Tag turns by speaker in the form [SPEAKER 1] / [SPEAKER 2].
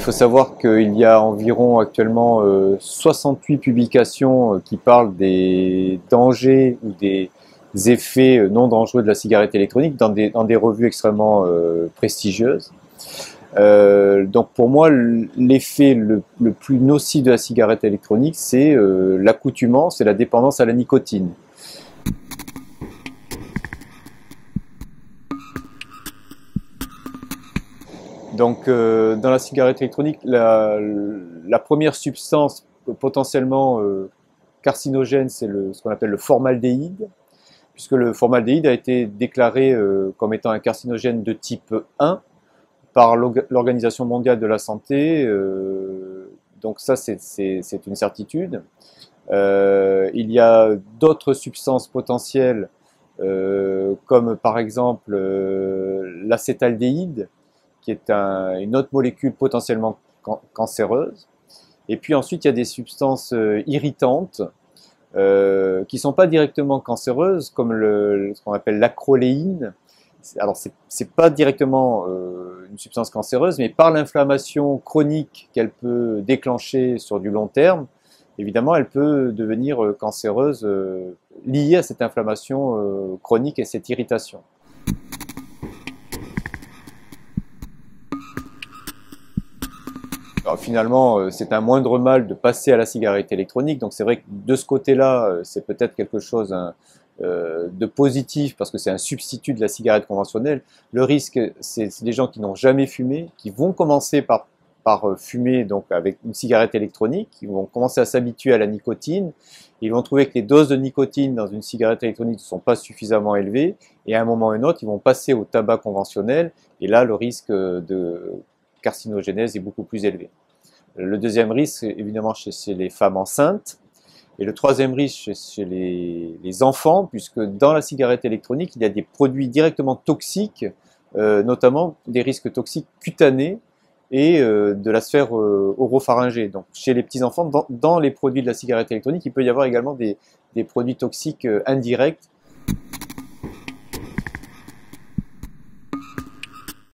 [SPEAKER 1] il faut savoir qu'il y a environ actuellement 68 publications qui parlent des dangers ou des effets non dangereux de la cigarette électronique dans des revues extrêmement prestigieuses. Donc pour moi, l'effet le plus nocif de la cigarette électronique, c'est l'accoutumance et la dépendance à la nicotine. Donc, dans la cigarette électronique, la première substance potentiellement carcinogène, c'est ce qu'on appelle le formaldéhyde, puisque le formaldéhyde a été déclaré comme étant un carcinogène de type 1 par l'Organisation mondiale de la santé. Donc ça, c'est une certitude. Il y a d'autres substances potentielles, comme par exemple l'acétaldéhyde, qui est une autre molécule potentiellement cancéreuse. Et puis ensuite, il y a des substances irritantes qui ne sont pas directement cancéreuses, comme ce qu'on appelle l'acroléine. Alors, c'est pas directement une substance cancéreuse, mais par l'inflammation chronique qu'elle peut déclencher sur du long terme, évidemment, elle peut devenir cancéreuse liée à cette inflammation chronique et cette irritation. Alors, finalement, c'est un moindre mal de passer à la cigarette électronique. Donc c'est vrai que de ce côté-là, c'est peut-être quelque chose de positif parce que c'est un substitut de la cigarette conventionnelle. Le risque, c'est des gens qui n'ont jamais fumé, qui vont commencer par fumer donc avec une cigarette électronique, ils vont commencer à s'habituer à la nicotine. Ils vont trouver que les doses de nicotine dans une cigarette électronique ne sont pas suffisamment élevées et à un moment ou à un autre, ils vont passer au tabac conventionnel et là, le risque de carcinogénèse est beaucoup plus élevé. Le deuxième risque, évidemment, chez les femmes enceintes. Et le troisième risque, chez les enfants, puisque dans la cigarette électronique, il y a des produits directement toxiques, notamment des risques toxiques cutanés et de la sphère oropharyngée. Donc, chez les petits-enfants, dans les produits de la cigarette électronique, il peut y avoir également des produits toxiques indirects